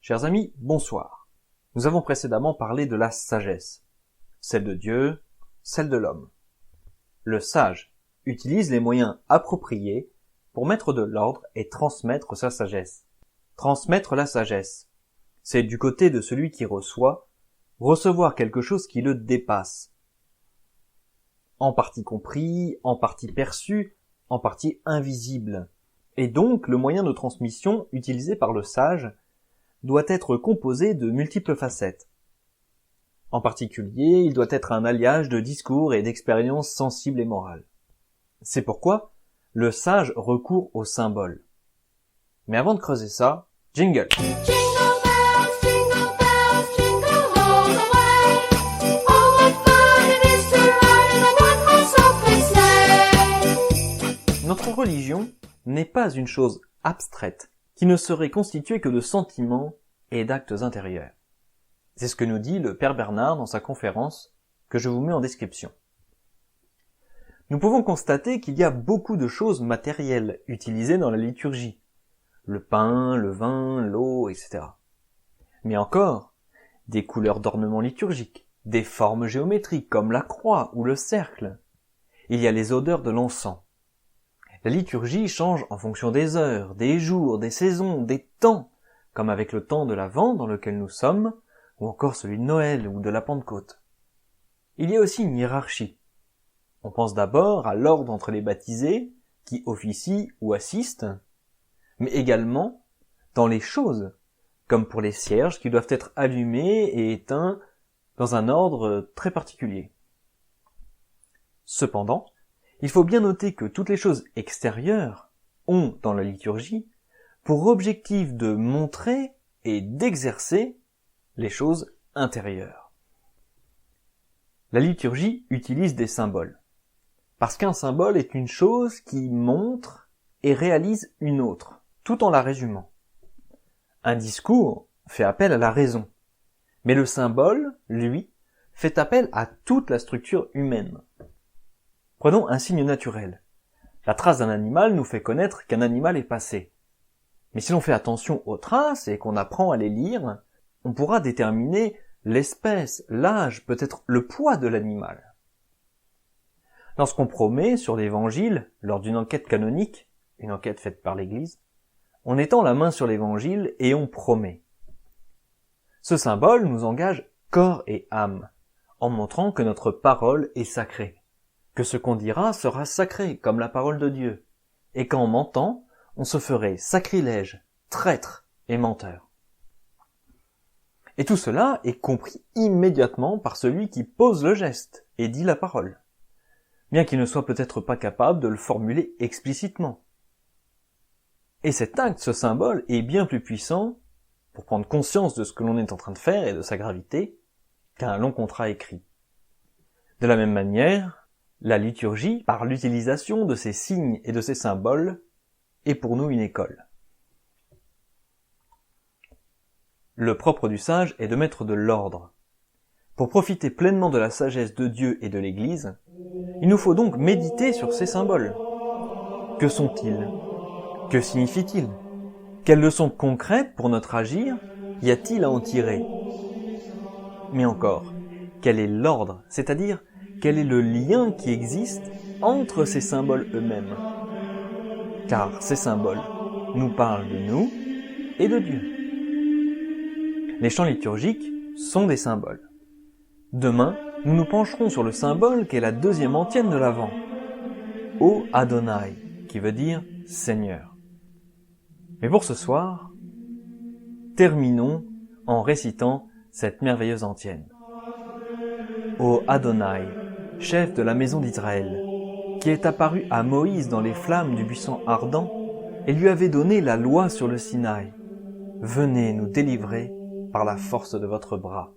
Chers amis, bonsoir. Nous avons précédemment parlé de la sagesse, celle de Dieu, celle de l'homme. Le sage utilise les moyens appropriés pour mettre de l'ordre et transmettre sa sagesse. Transmettre la sagesse, c'est du côté de celui qui reçoit, recevoir quelque chose qui le dépasse. En partie compris, en partie perçu, en partie invisible. Et donc, le moyen de transmission utilisé par le sage doit être composé de multiples facettes. En particulier, il doit être un alliage de discours et d'expériences sensibles et morales. C'est pourquoi le sage recourt aux symboles. Mais avant de creuser ça, jingle! Notre religion n'est pas une chose abstraite qui ne serait constituée que de sentiments et d'actes intérieurs. C'est ce que nous dit le Père Bernard dans sa conférence que je vous mets en description. Nous pouvons constater qu'il y a beaucoup de choses matérielles utilisées dans la liturgie. Le pain, le vin, l'eau, etc. Mais encore, des couleurs d'ornement liturgique, des formes géométriques comme la croix ou le cercle. Il y a les odeurs de l'encens. La liturgie change en fonction des heures, des jours, des saisons, des temps, comme avec le temps de l'Avent dans lequel nous sommes, ou encore celui de Noël ou de la Pentecôte. Il y a aussi une hiérarchie. On pense d'abord à l'ordre entre les baptisés, qui officient ou assistent, mais également dans les choses, comme pour les cierges qui doivent être allumés et éteints dans un ordre très particulier. Cependant, il faut bien noter que toutes les choses extérieures ont, dans la liturgie, pour objectif de montrer et d'exercer les choses intérieures. La liturgie utilise des symboles, parce qu'un symbole est une chose qui montre et réalise une autre, tout en la résumant. Un discours fait appel à la raison, mais le symbole, lui, fait appel à toute la structure humaine. Prenons un signe naturel. La trace d'un animal nous fait connaître qu'un animal est passé. Mais si l'on fait attention aux traces et qu'on apprend à les lire, on pourra déterminer l'espèce, l'âge, peut-être le poids de l'animal. Lorsqu'on promet sur l'évangile, lors d'une enquête canonique, une enquête faite par l'Église, on étend la main sur l'évangile et on promet. Ce symbole nous engage corps et âme, en montrant que notre parole est sacrée, que ce qu'on dira sera sacré comme la parole de Dieu, et qu'en mentant, on se ferait sacrilège, traître et menteur. Et tout cela est compris immédiatement par celui qui pose le geste et dit la parole, bien qu'il ne soit peut-être pas capable de le formuler explicitement. Et cet acte, ce symbole, est bien plus puissant, pour prendre conscience de ce que l'on est en train de faire et de sa gravité, qu'un long contrat écrit. De la même manière, la liturgie, par l'utilisation de ces signes et de ces symboles, est pour nous une école. Le propre du sage est de mettre de l'ordre. Pour profiter pleinement de la sagesse de Dieu et de l'Église, il nous faut donc méditer sur ces symboles. Que sont-ils ? Que signifient-ils ? Quelles leçons concrètes pour notre agir y a-t-il à en tirer ? Mais encore, quel est l'ordre, c'est-à-dire quel est le lien qui existe entre ces symboles eux-mêmes ? Car ces symboles nous parlent de nous et de Dieu. Les chants liturgiques sont des symboles. Demain, nous nous pencherons sur le symbole qui est la deuxième antienne de l'Avent, O Adonai, qui veut dire Seigneur. Mais pour ce soir, terminons en récitant cette merveilleuse antienne. Ô Adonai, chef de la maison d'Israël, qui est apparu à Moïse dans les flammes du buisson ardent et lui avait donné la loi sur le Sinaï, venez nous délivrer par la force de votre bras.